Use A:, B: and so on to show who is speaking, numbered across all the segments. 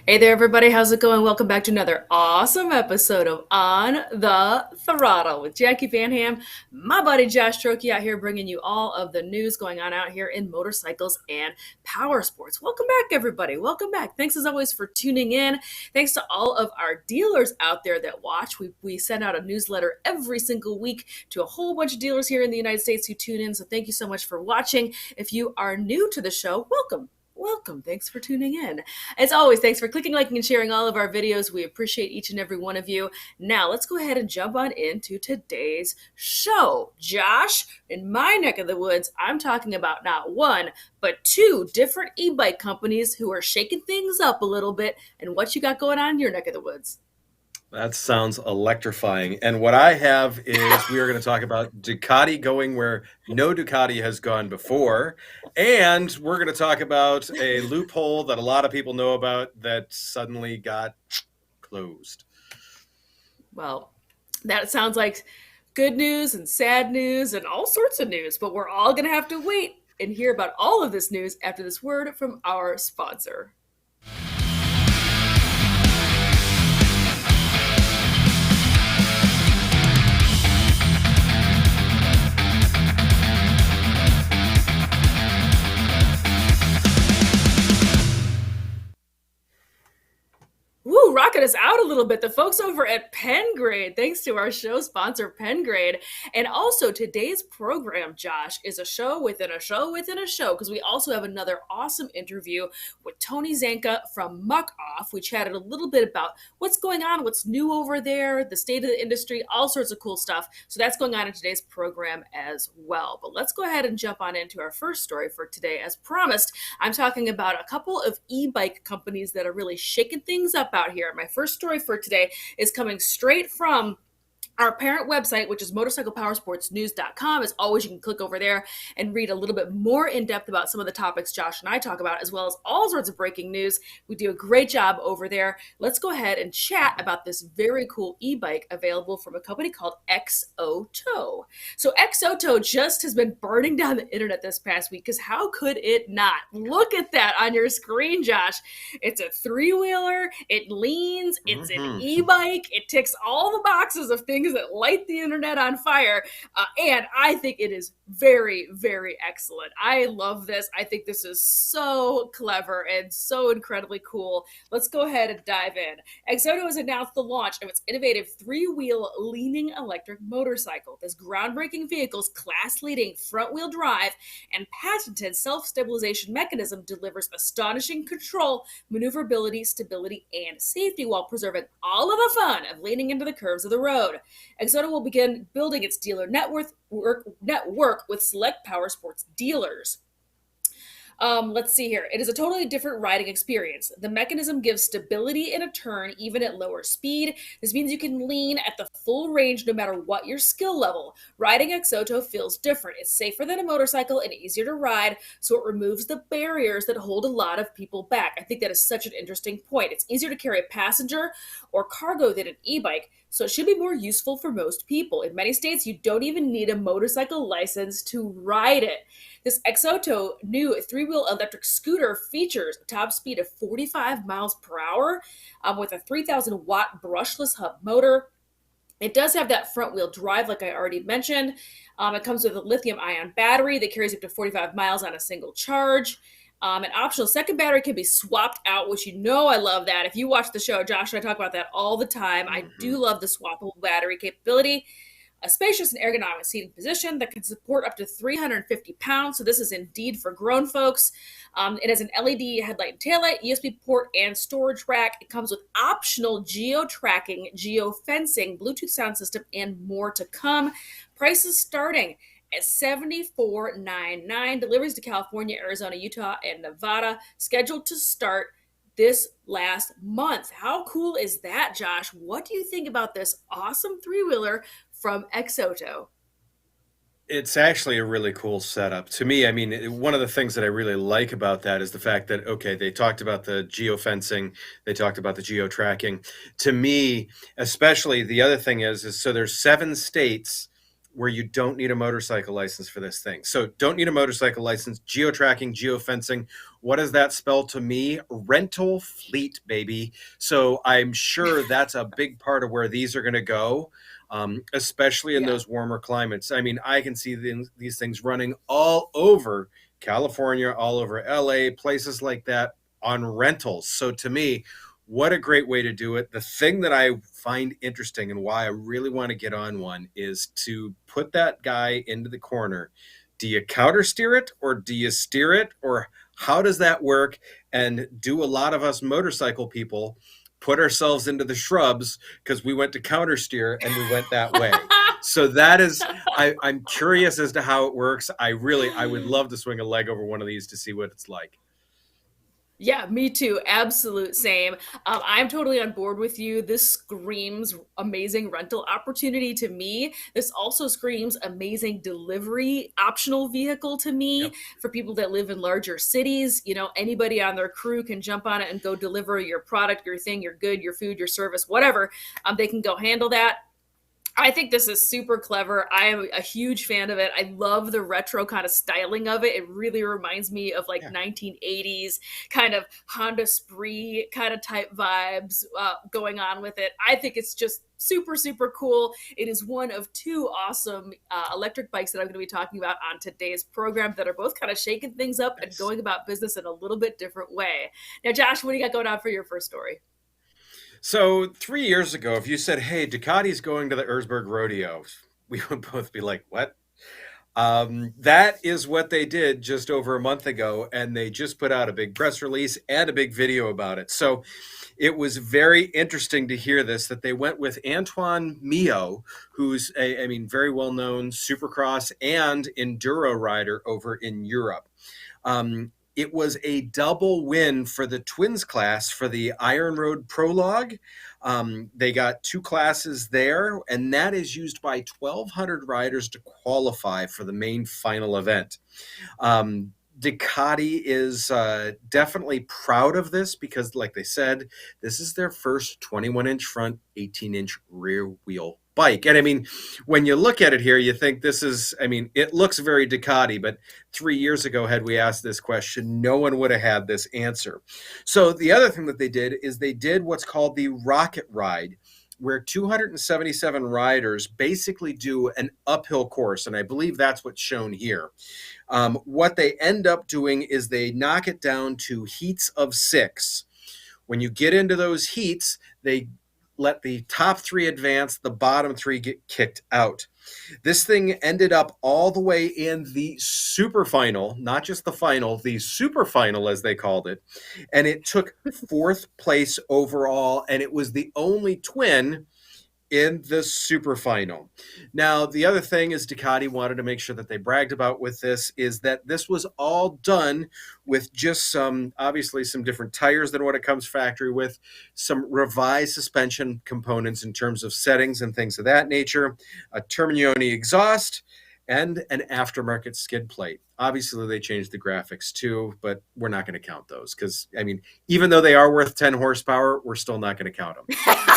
A: Hey there, everybody. How's it going? Welcome back to another awesome episode of On the Throttle with Jackie Van Ham, my buddy Josh Trokey out here bringing you all of the news going on out here in motorcycles and power sports. Welcome back, everybody. Welcome back. Thanks as always for tuning in. Thanks to all of our dealers out there that watch. We send out a newsletter every single week to a whole bunch of dealers here in the United States who tune in. So thank you so much for watching. If you are new to the show, welcome. Welcome. Thanks for tuning in. As always, thanks for clicking, liking, and sharing all of our videos. We appreciate each and every one of you. Now, let's go ahead and jump on into today's show. Josh, in my neck of the woods, I'm talking about not one, but two different e-bike companies who are shaking things up a little bit. And what you got going on in your neck of the woods?
B: That sounds electrifying. And what I have is we are going to talk about Ducati going where no Ducati has gone before. And we're going to talk about a loophole that a lot of people know about that suddenly got closed.
A: Well, that sounds like good news and sad news and all sorts of news, but we're all going to have to wait and hear about all of this news after this word from our sponsor. Woo, rocking us out a little bit. The folks over at Pengrade, thanks to our show sponsor, Pengrade. And also today's program, Josh, is a show within a show within a show, because we also have another awesome interview with Tony Zanca from Muc-Off. We chatted a little bit about what's going on, what's new over there, the state of the industry, all sorts of cool stuff. So that's going on in today's program as well. But let's go ahead and jump on into our first story for today. As promised, I'm talking about a couple of e-bike companies that are really shaking things up out here. My first story for today is coming straight from our parent website, which is motorcyclepowersportsnews.com. As always, you can click over there and read a little bit more in depth about some of the topics Josh and I talk about, as well as all sorts of breaking news. We do a great job over there. Let's go ahead and chat about this very cool e-bike available from a company called X-OTO. So X-OTO just has been burning down the internet this past week, because how could it not? Look at that on your screen, Josh. It's a three-wheeler. It leans. It's an e-bike. It ticks all the boxes of things that light the internet on fire. And I think it is very, very excellent. I love this. I think this is so clever and so incredibly cool. Let's go ahead and dive in. X-OTO has announced the launch of its innovative three-wheel leaning electric motorcycle. This groundbreaking vehicle's class-leading front-wheel drive and patented self-stabilization mechanism delivers astonishing control, maneuverability, stability, and safety while preserving all of the fun of leaning into the curves of the road. X-OTO will begin building its dealer network with select Powersports dealers. Let's see here. It is a totally different riding experience. The mechanism gives stability in a turn, even at lower speed. This means you can lean at the full range no matter what your skill level. Riding X-OTO feels different. It's safer than a motorcycle and easier to ride, so it removes the barriers that hold a lot of people back. I think that is such an interesting point. It's easier to carry a passenger or cargo than an e-bike, so it should be more useful for most people. In many states, you don't even need a motorcycle license to ride it. This X-OTO new three-wheel electric scooter features a top speed of 45 miles per hour with a 3,000-watt brushless hub motor. It does have that front-wheel drive, like I already mentioned. It comes with a lithium-ion battery that carries up to 45 miles on a single charge. An optional second battery can be swapped out, which I love that. If you watch the show, Josh and I talk about that all the time. I do love the swappable battery capability. A spacious and ergonomic seating position that can support up to 350 pounds. So this is indeed for grown folks. It has an LED headlight and taillight, USB port, and storage rack. It comes with optional geo-tracking, geo-fencing, Bluetooth sound system, and more to come. Prices starting at $74.99. Deliveries to California, Arizona, Utah, and Nevada, scheduled to start this last month. How cool is that, Josh? What do you think about this awesome three-wheeler from X-OTO?
B: It's actually a really cool setup. To me, I mean, one of the things that I really like about that is the fact that, okay, they talked about the geofencing, they talked about the geo-tracking. To me, especially the other thing is so there's 7 states where you don't need a motorcycle license for this thing. So don't need a motorcycle license, geo-tracking, geofencing. What does that spell to me? Rental fleet, baby. So I'm sure that's a big part of where these are going to go, especially in those warmer climates. I mean, I can see these things running all over California, all over LA, places like that on rentals. So to me, what a great way to do it. The thing that I find interesting and why I really want to get on one is to put that guy into the corner. Do you counter steer it or do you steer it, or how does that work? And do a lot of us motorcycle people put ourselves into the shrubs because we went to counter steer and we went that way? So that is, I'm curious as to how it works. I would love to swing a leg over one of these to see what it's like.
A: Yeah, me too. Absolute same. I'm totally on board with you. This screams amazing rental opportunity to me. This also screams amazing delivery optional vehicle to me for people that live in larger cities. You know, anybody on their crew can jump on it and go deliver your product, your thing, your good, your food, your service, whatever. They can go handle that. I think this is super clever. I am a huge fan of it. I love the retro kind of styling of it. It really reminds me of like 1980s kind of Honda Spree kind of type vibes going on with it. I think it's just super, super cool. It is one of two awesome electric bikes that I'm going to be talking about on today's program that are both kind of shaking things up and going about business in a little bit different way. Now, Josh, what do you got going on for your first story?
B: So 3 years ago, if you said, hey, Ducati's going to the Erzbergrodeo, we would both be like, what? That is what they did just over a month ago, and they just put out a big press release and a big video about it. So it was very interesting to hear this, that they went with Antoine Mio, who's very well-known supercross and enduro rider over in Europe. It was a double win for the twins class for the Iron Road Prologue. They got two classes there, and that is used by 1,200 riders to qualify for the main final event. Ducati is definitely proud of this because, like they said, this is their first 21-inch front, 18-inch rear wheel bike. And I mean, when you look at it here, you think this is, it looks very Ducati, but 3 years ago, had we asked this question, no one would have had this answer. So the other thing that they did is they did what's called the Rocket Ride, where 277 riders basically do an uphill course. And I believe that's what's shown here. What they end up doing is they knock it down to heats of 6. When you get into those heats, they let the top 3 advance, the bottom 3 get kicked out. This thing ended up all the way in the super final, not just the final, the super final as they called it. And it took 4th place overall, and it was the only twin in the super final. Now, the other thing is Ducati wanted to make sure that they bragged about with this is that this was all done with just obviously some different tires than what it comes factory with, some revised suspension components in terms of settings and things of that nature, a Terminioni exhaust, and an aftermarket skid plate. Obviously, they changed the graphics too, but we're not going to count those because, even though they are worth 10 horsepower, we're still not going to count them.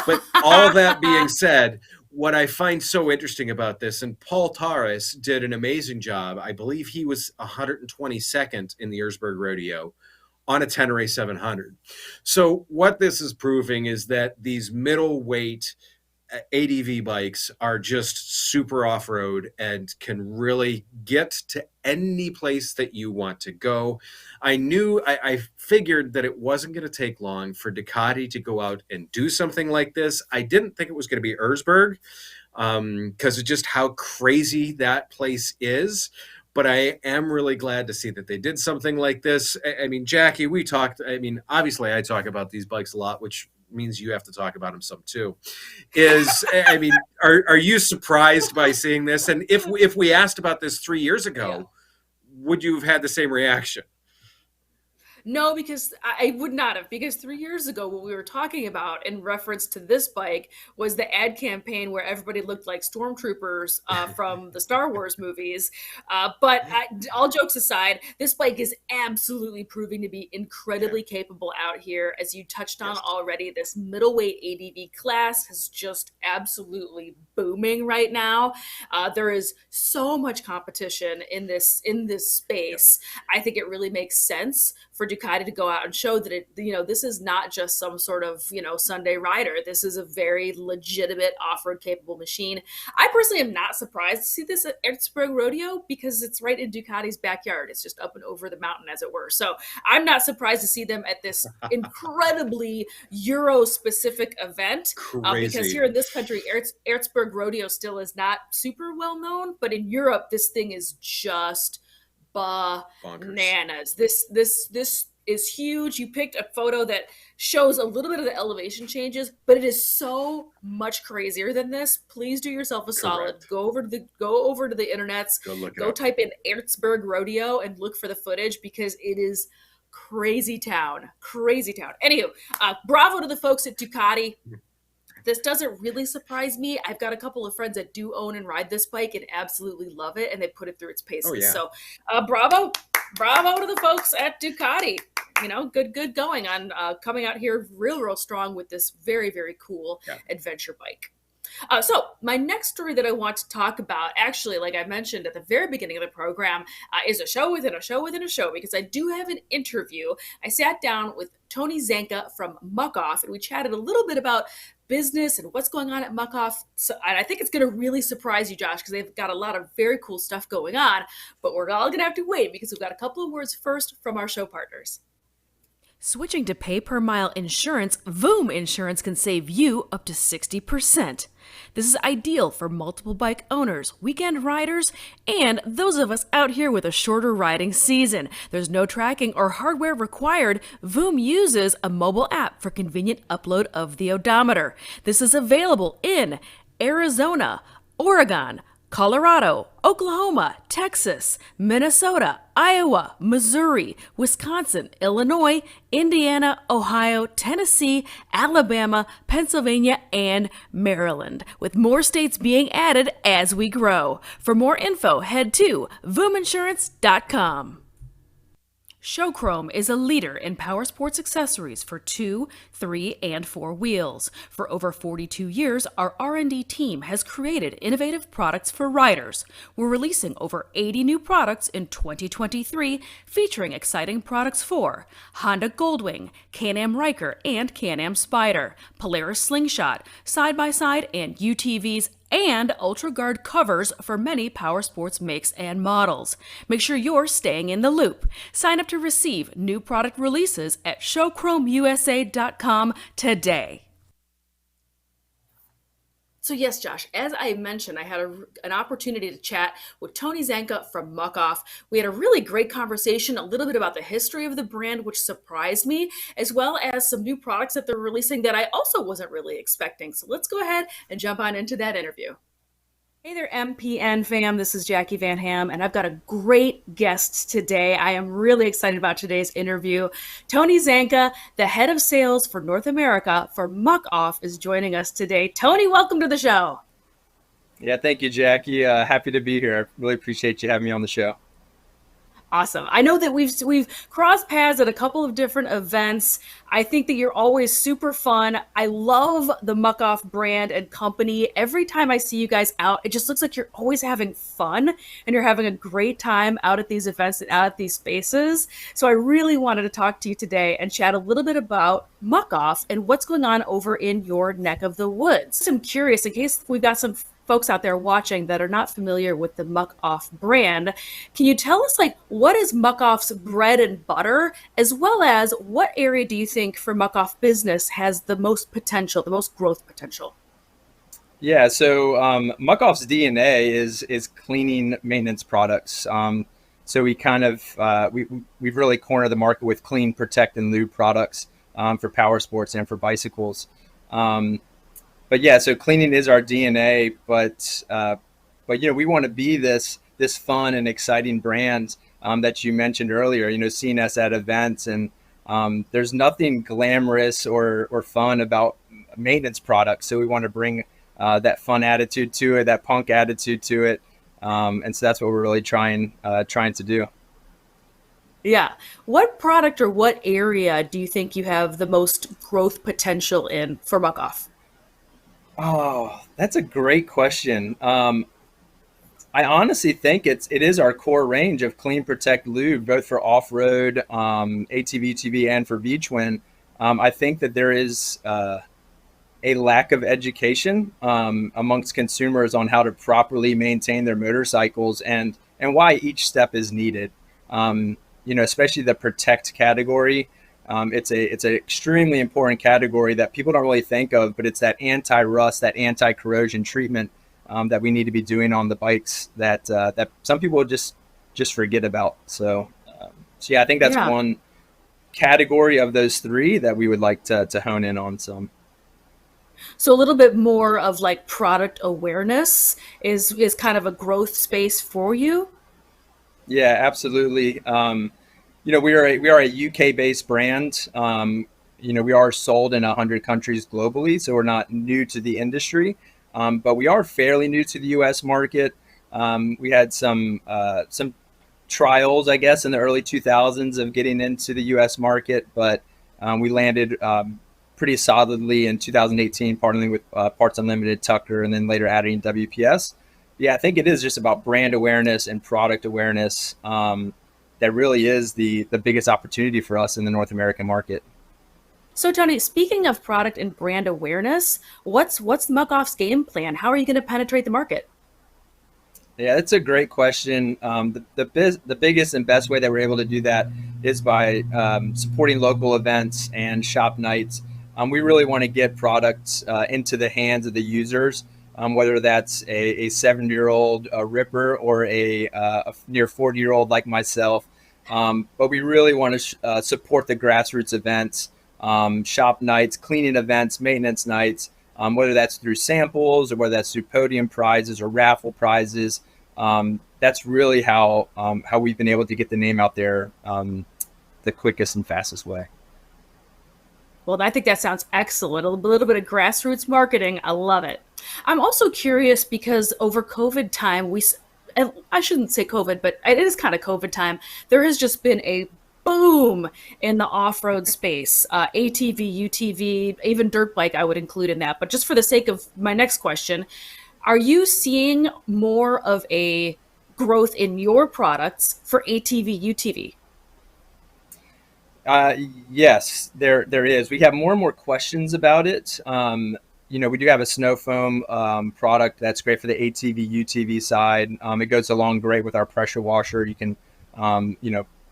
B: But all that being said, what I find so interesting about this, and Paul Torres did an amazing job. I believe he was 122nd in the Erzbergrodeo on a Tenere 700. So what this is proving is that these middleweight ADV bikes are just super off-road and can really get to any place that you want to go. I figured that it wasn't going to take long for Ducati to go out and do something like this. I didn't think it was going to be Erzberg because of just how crazy that place is. But I am really glad to see that they did something like this. Jacqui, we talked, obviously I talk about these bikes a lot, which means you have to talk about them some too. Are you surprised by seeing this? And if we asked about this 3 years ago, would you have had the same reaction?
A: No, because I would not have. Because 3 years ago, what we were talking about in reference to this bike was the ad campaign where everybody looked like stormtroopers from the Star Wars movies. All jokes aside, this bike is absolutely proving to be
B: Yeah.
A: incredibly capable out here. As you touched on
B: Yes.
A: already, this middleweight ADV class is just absolutely booming right now. There is so much competition in this
B: Yep.
A: space. I think it really makes sense for Ducati to go out and show that this is not just some sort of Sunday rider. This is a very legitimate off-road capable machine. I personally am not surprised to see this at Erzbergrodeo because it's right in Ducati's backyard. It's just up and over the mountain, as it were. So I'm not surprised to see them at this incredibly Euro-specific event, because
B: Crazy.
A: here in this country, Erzbergrodeo still is not super well known, but in Europe, this thing is just
B: Bonkers.
A: bananas. This is huge. You picked a photo that shows a little bit of the elevation changes, but it is so much crazier than this. Please do yourself a solid.
B: Correct.
A: Go over to the internets,
B: Go look it
A: go
B: up.
A: type in Erzbergrodeo and look for the footage because it is crazy town. Crazy town. Anywho, bravo to the folks at Ducati. This doesn't really surprise me. I've got a couple of friends that do own and ride this bike and absolutely love it, and they put it through its
B: Oh
A: paces.
B: yeah.
A: So, bravo to the folks at Ducati. Good going on coming out here real strong with this very, very cool
B: Yeah.
A: adventure bike. So my next story that I want to talk about, actually, like I mentioned at the very beginning of the program, is a show within a show within a show, because I do have an interview. I sat down with Tony Zanca from Muc-Off, and we chatted a little bit about business and what's going on at Muc-Off. So, and I think it's going to really surprise you, Josh, because they've got a lot of very cool stuff going on. But we're all going to have to wait because we've got a couple of words first from our show partners. Switching to pay-per-mile insurance, VOOM Insurance can save you up to 60%. This is ideal for multiple bike owners, weekend riders, and those of us out here with a shorter riding season. There's no tracking or hardware required. VOOM uses a mobile app for convenient upload of the odometer. This is available in Arizona, Oregon, Colorado, Oklahoma, Texas, Minnesota, Iowa, Missouri, Wisconsin, Illinois, Indiana, Ohio, Tennessee, Alabama, Pennsylvania, and Maryland, with more states being added as we grow. For more info, head to VOOMinsurance.com. Showchrome is a leader in powersports accessories for 2, 3, and 4 wheels. For over 42 years, our R&D team has created innovative products for riders. We're releasing over 80 new products in 2023, featuring exciting products for Honda Goldwing, Can-Am Ryker and Can-Am Spyder, Polaris Slingshot, side-by-side and UTVs, and Ultra Guard covers for many powersports makes and models. Make sure you're staying in the loop. Sign up to receive new product releases at showchromeusa.com today. So yes, Josh, as I mentioned, I had an opportunity to chat with Tony Zanca from Muc-Off. We had a really great conversation, a little bit about the history of the brand, which surprised me, as well as some new products that they're releasing that I also wasn't really expecting. So let's go ahead and jump on into that interview. Hey there, MPN fam. This is Jackie Van Ham, and I've got a great guest today. I am really excited about today's interview. Tony Zanca, the head of sales for North America for Muc-Off, is joining us today. Tony, welcome to the show.
C: Yeah, thank you, Jackie. Happy to be here. I really appreciate you having me on the show.
A: Awesome. I know that we've crossed paths at a couple of different events. I think that you're always super fun. I love the Muc-Off brand and company. Every time I see you guys out, it just looks like you're always having fun and you're having a great time out at these events and out at these spaces. So I really wanted to talk to you today and chat a little bit about Muc-Off and what's going on over in your neck of the woods. I'm curious, in case we've got some folks out there watching that are not familiar with the Muc-Off brand, can you tell us, like, what is Muc-Off's bread and butter, as well as what area do you think for Muc-Off business has the most potential, the most growth potential?
C: Yeah, so Muc-Off's DNA is cleaning maintenance products. So we kind of we've really cornered the market with clean, protect, and lube products for power sports and for bicycles. But yeah, so cleaning is our DNA, but we want to be this fun and exciting brand that you mentioned earlier, seeing us at events. And there's nothing glamorous or fun about maintenance products. So we want to bring that fun attitude to it, that punk attitude to it. And so that's what we're really trying to do.
A: Yeah. What product or what area do you think you have the most growth potential in for Muc-Off?
C: Oh, that's a great question. I honestly think it is our core range of clean protect lube, both for off road, ATV, UTV, and for V twin. I think that there is a lack of education amongst consumers on how to properly maintain their motorcycles and why each step is needed. Especially the protect category. It's an extremely important category that people don't really think of, but it's that anti-rust, that anti-corrosion treatment that we need to be doing on the bikes that some people just forget about. So yeah, I think that's one category of those three that we would like to hone in on some.
A: So a little bit more of like product awareness is kind of a growth space for you.
C: Yeah, absolutely. We are a UK based brand. We are sold in 100 countries globally, so we're not new to the industry, but we are fairly new to the US market. We had some trials, I guess, in the early 2000s of getting into the US market, but we landed pretty solidly in 2018, partnering with Parts Unlimited, Tucker, and then later adding WPS. Yeah, I think it is just about brand awareness and product awareness that really is the biggest opportunity for us in the North American market.
A: So Tony, speaking of product and brand awareness, what's Muc-Off's game plan? How are you going to penetrate the market?
C: Yeah, that's a great question. The biggest and best way that we're able to do that is by supporting local events and shop nights. We really want to get products into the hands of the users, whether that's a 70-year-old ripper or a near 40-year-old like myself. But we really want to support the grassroots events, shop nights, cleaning events, maintenance nights, whether that's through samples or whether that's through podium prizes or raffle prizes. That's really how we've been able to get the name out there the quickest and fastest way.
A: Well, I think that sounds excellent. A little bit of grassroots marketing. I love it. I'm also curious because over COVID time, I shouldn't say COVID, but it is kind of COVID time. There has just been a boom in the off-road space, ATV, UTV, even dirt bike I would include in that. But just for the sake of my next question, are you seeing more of a growth in your products for ATV, UTV?
C: Yes, there is. We have more and more questions about it. We do have a snow foam product that's great for the ATV, UTV side. It goes along great with our pressure washer. You can,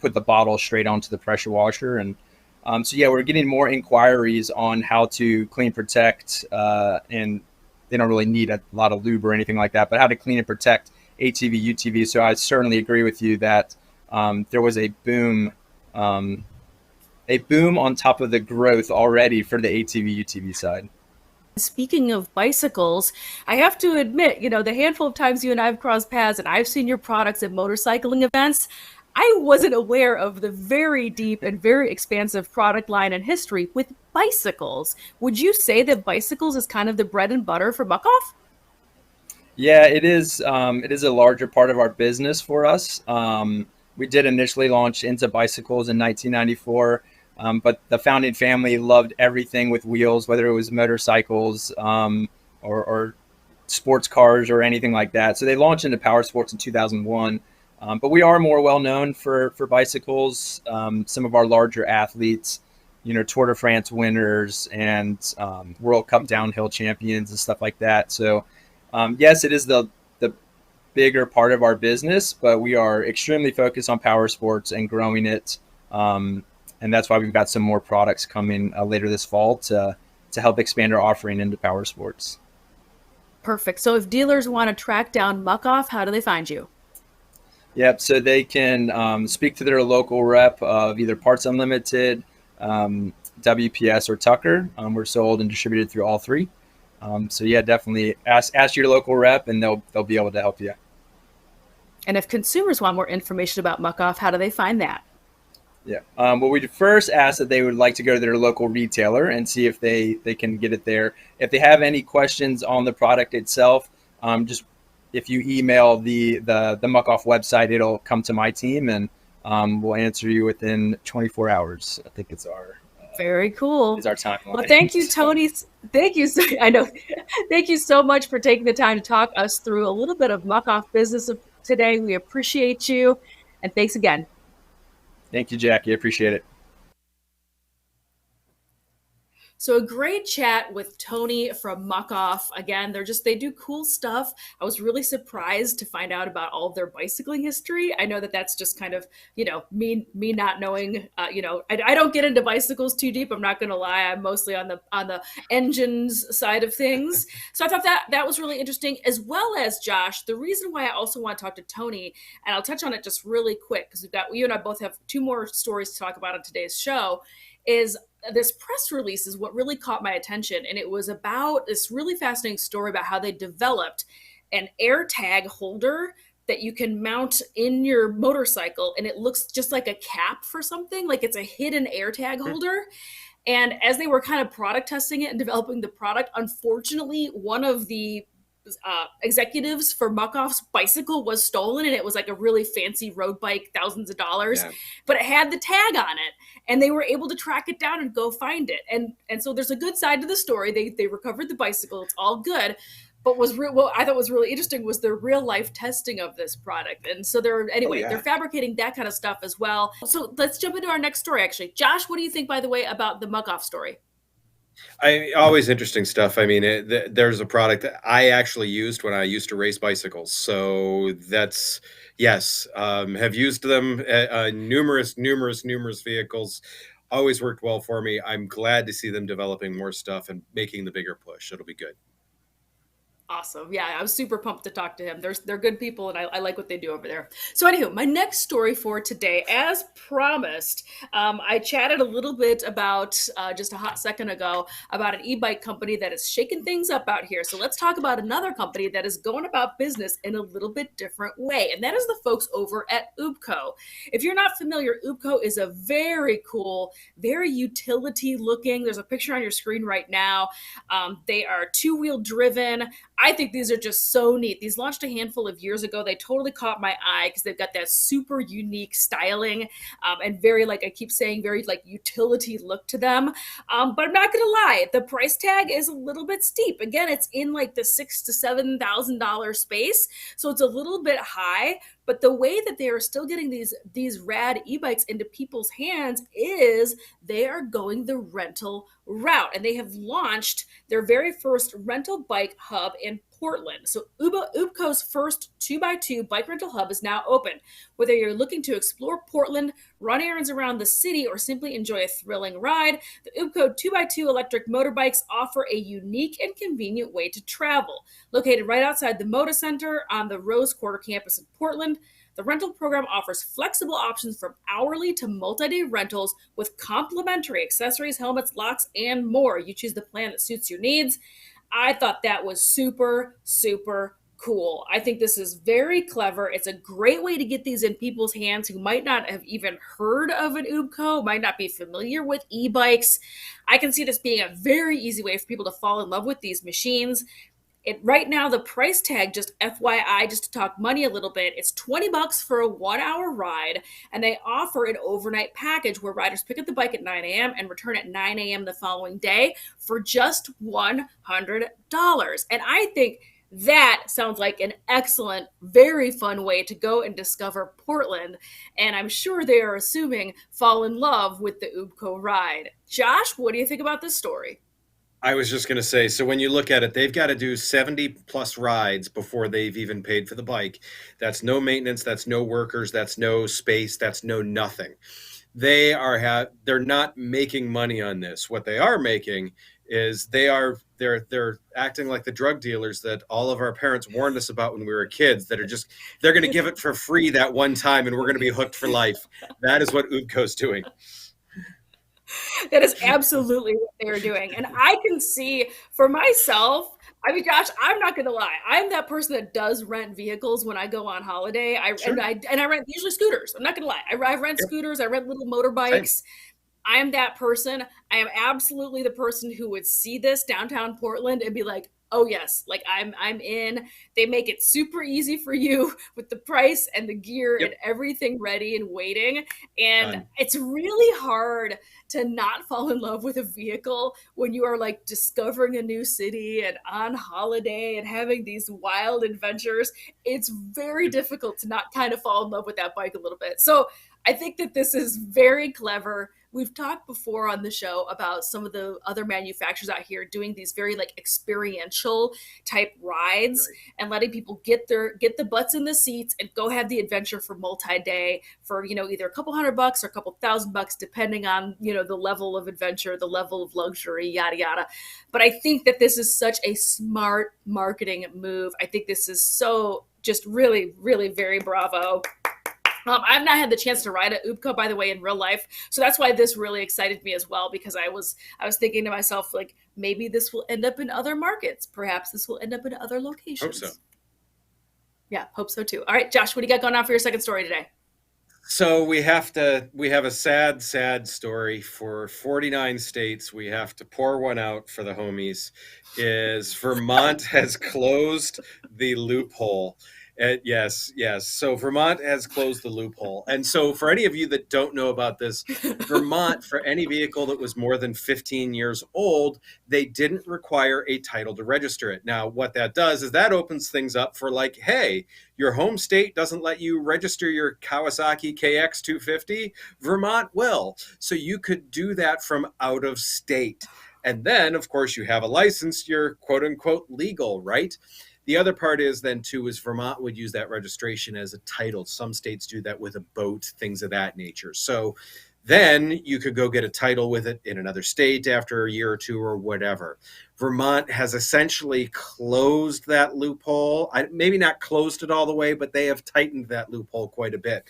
C: put the bottle straight onto the pressure washer. And we're getting more inquiries on how to clean, protect, and they don't really need a lot of lube or anything like that, but how to clean and protect ATV, UTV. So I certainly agree with you that there was a boom on top of the growth already for the ATV, UTV side.
A: Speaking of bicycles, I have to admit, the handful of times you and I have crossed paths and I've seen your products at motorcycling events, I wasn't aware of the very deep and very expansive product line and history with bicycles. Would you say that bicycles is kind of the bread and butter for Muc-Off?
C: Yeah, it is. It is a larger part of our business for us. We did initially launch into bicycles in 1994. But the founding family loved everything with wheels, whether it was motorcycles or sports cars or anything like that. So they launched into Powersports in 2001. But we are more well known for bicycles. Some of our larger athletes, Tour de France winners and World Cup downhill champions and stuff like that. So yes, it is the bigger part of our business, but we are extremely focused on Powersports and growing it. And that's why we've got some more products coming later this fall to help expand our offering into Powersports.
A: Perfect. So if dealers want to track down Muc-Off, how do they find you?
C: Yep. So they can speak to their local rep of either Parts Unlimited, WPS, or Tucker. We're sold and distributed through all three. So yeah, definitely ask your local rep, and they'll be able to help you.
A: And if consumers want more information about Muc-Off, how do they find that?
C: Yeah. Well, we first ask that they would like to go to their local retailer and see if they can get it there. If they have any questions on the product itself, just if you email the Muc-Off website, it'll come to my team and we'll answer you within 24 hours. I think it's our
A: very cool.
C: Is our timeline.
A: Well, thank you, Tony. Thank you. I know. Thank you so much for taking the time to talk us through a little bit of Muc-Off business today. We appreciate you, and thanks again.
C: Thank you, Jackie. I appreciate it.
A: So a great chat with Tony from Muc-Off. Again, they do cool stuff. I was really surprised to find out about all of their bicycling history. I know that that's just kind of, me not knowing, I don't get into bicycles too deep. I'm not going to lie. I'm mostly on the engines side of things. So I thought that was really interesting, as well as Josh. The reason why I also want to talk to Tony, and I'll touch on it just really quick, because you and I both have two more stories to talk about on today's show, is this press release is what really caught my attention. And it was about this really fascinating story about how they developed an air tag holder that you can mount in your motorcycle. And it looks just like a cap for something, like it's a hidden air tag holder. And as they were kind of product testing it and developing the product, unfortunately, one of the executives for Muc-Off's bicycle was stolen, and it was like a really fancy road bike, thousands of dollars, but it had the tag on it, and they were able to track it down and go find it. And so there's a good side to the story. They recovered the bicycle. It's all good. But what I thought was really interesting was their real life testing of this product. And so they're fabricating that kind of stuff as well. So let's jump into our next story, actually. Josh, what do you think, by the way, about the Muc-Off story?
B: Always interesting stuff. I mean, there's a product that I actually used when I used to race bicycles. So that's, yes, have used them, numerous vehicles. Always worked well for me. I'm glad to see them developing more stuff and making the bigger push. It'll be good.
A: Awesome. Yeah, I was super pumped to talk to him. They're good people, and I like what they do over there. So anywho, my next story for today, as promised, I chatted a little bit about just a hot second ago about an e-bike company that is shaking things up out here. So let's talk about another company that is going about business in a little bit different way, and that is the folks over at Upco. If you're not familiar, Upco is a very cool, very utility looking. There's a picture on your screen right now. They are two-wheel driven. I think these are just so neat. These launched a handful of years ago. They totally caught my eye because they've got that super unique styling and very, like I keep saying, very like utility look to them. But I'm not going to lie, the price tag is a little bit steep. Again, it's in like the $6,000 to $7,000 space. So it's a little bit high. But the way that they are still getting these rad e-bikes into people's hands is they are going the rental route. And they have launched their very first rental bike hub in Portland. So Upco's first 2x2 bike rental hub is now open. Whether you're looking to explore Portland, run errands around the city, or simply enjoy a thrilling ride, the Upco 2x2 electric motorbikes offer a unique and convenient way to travel. Located right outside the Moda Center on the Rose Quarter campus in Portland, the rental program offers flexible options from hourly to multi-day rentals with complimentary accessories, helmets, locks, and more. You choose the plan that suits your needs. I thought that was super, super cool. I think this is very clever. It's a great way to get these in people's hands who might not have even heard of an Upco, might not be familiar with e-bikes. I can see this being a very easy way for people to fall in love with these machines. Right now, the price tag, just FYI, just to talk money a little bit, it's $20 for a 1 hour ride, and they offer an overnight package where riders pick up the bike at 9 a.m. and return at 9 a.m. the following day for just $100. And I think that sounds like an excellent, very fun way to go and discover Portland. And I'm sure they are assuming fall in love with the Upco ride. Josh, what do you think about this story?
B: I was just going to say, so when you look at it, they've got to do 70 plus rides before they've even paid for the bike. That's no maintenance. That's no workers. That's no space. That's no nothing. They're not making money on this. What they are making is they're acting like the drug dealers that all of our parents warned us about when we were kids, that they're going to give it for free that one time and we're going to be hooked for life. That is what Upco's doing.
A: That is absolutely what they're doing. And I can see for myself, I mean, Josh, I'm not gonna lie. I'm that person that does rent vehicles when I go on holiday.
B: Sure.
A: And I rent usually scooters. I'm not gonna lie. I rent
B: Yep.
A: scooters. I rent little
B: Same.
A: motorbikes. I am that person. I am absolutely the person who would see this downtown Portland and be like, "Oh yes, like I'm in." They make it super easy for you with the price and the gear
B: Yep.
A: and everything ready and waiting. And
B: Done.
A: it's really hard to not fall in love with a vehicle when you are like discovering a new city and on holiday and having these wild adventures. It's very difficult to not kind of fall in love with that bike a little bit. So I think that this is very clever. We've talked before on the show about some of the other manufacturers out here doing these very like experiential type rides
B: Right.
A: and letting people get the butts in the seats and go have the adventure for multi-day for, you know, either a couple $100 or a couple $1,000 depending on, you know, the level of adventure, the level of luxury, yada yada. But I think that this is such a smart marketing move. I think this is so just really, really very bravo. I've not had the chance to ride at Upco, by the way, in real life, so that's why this really excited me as well. Because I was thinking to myself, like, maybe this will end up in other markets. Perhaps this will end up in other locations.
B: Hope so.
A: Yeah, hope so too. All right, Josh, what do you got going on for your second story today?
B: So we have a sad story for 49 states. We have to pour one out for the homies. Is Vermont has closed the loophole. Yes. So Vermont has closed the loophole. And so for any of you that don't know about this, Vermont, for any vehicle that was more than 15 years old, they didn't require a title to register it. Now, what that does is that opens things up for like, hey, your home state doesn't let you register your Kawasaki KX 250, Vermont will. So you could do that from out of state. And then, of course, you have a license, you're quote unquote legal, right? The other part is then too is Vermont would use that registration as a title. Some states do that with a boat, things of that nature. So then you could go get a title with it in another state after a year or two or whatever. Vermont has essentially closed that loophole. Maybe not closed it all the way, but they have tightened that loophole quite a bit.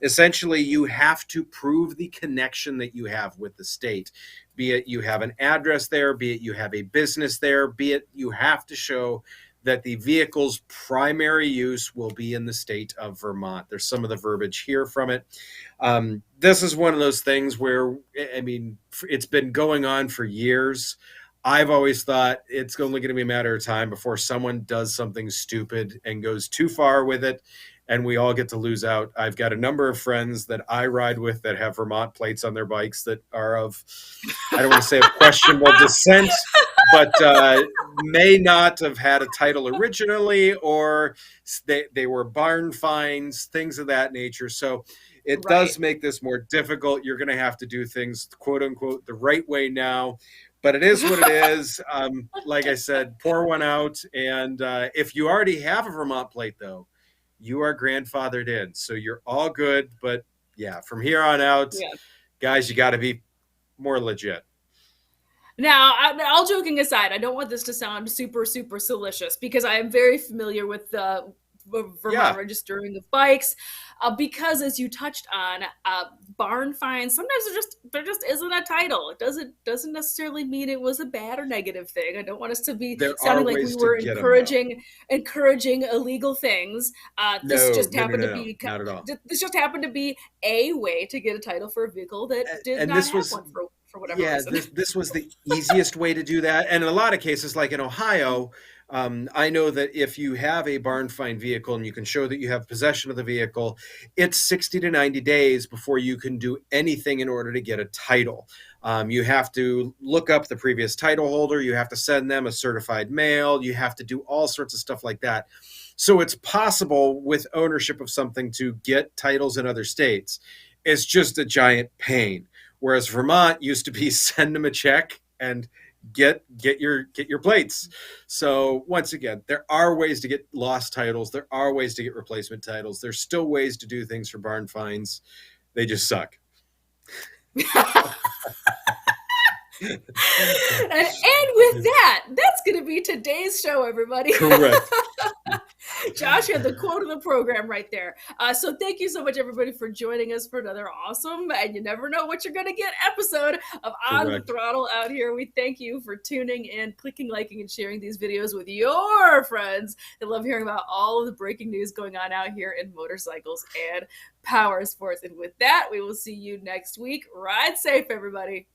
B: Essentially, you have to prove the connection that you have with the state. Be it you have an address there, be it you have a business there, be it you have to show that the vehicle's primary use will be in the state of Vermont. There's some of the verbiage here from it. This is one of those things where, I mean, it's been going on for years. I've always thought it's only going to be a matter of time before someone does something stupid and goes too far with it, and we all get to lose out. I've got a number of friends that I ride with that have Vermont plates on their bikes that are of, I don't want to say of questionable descent, but may not have had a title originally, or they were barn finds, things of that nature. So it does make this more difficult. You're going to have to do things, quote unquote, the right way now. But it is what it is. Like I said, pour one out. And if you already have a Vermont plate, though, you are grandfathered in. So you're all good. But yeah, from here on out, guys, you got to be more legit.
A: Now, all joking aside, I don't want this to sound super, super salacious because I am very familiar with the Vermont registering of bikes, because as you touched on, barn finds, sometimes there just isn't a title. It doesn't necessarily mean it was a bad or negative thing. I don't want us to be sounding like we were encouraging illegal things. This just happened to be
B: not at all.
A: This just happened to be a way to get a title for a vehicle that did not have one for whatever reason.
B: This was the easiest way to do that. And in a lot of cases, like in Ohio, I know that if you have a barn find vehicle and you can show that you have possession of the vehicle, it's 60 to 90 days before you can do anything in order to get a title. You have to look up the previous title holder. You have to send them a certified mail. You have to do all sorts of stuff like that. So it's possible with ownership of something to get titles in other states. It's just a giant pain. Whereas Vermont used to be send them a check and get your plates. So once again, there are ways to get lost titles. There are ways to get replacement titles. There's still ways to do things for barn finds. They just suck.
A: And with that, that's going to be today's show, everybody.
B: Correct.
A: Josh had the quote of the program right there. So thank you so much, everybody, for joining us for another awesome, and you never know what you're going to get episode of On the Throttle out here. We thank you for tuning in, clicking, liking, and sharing these videos with your friends that love hearing about all of the breaking news going on out here in motorcycles and power sports. And with that, we will see you next week. Ride safe, everybody.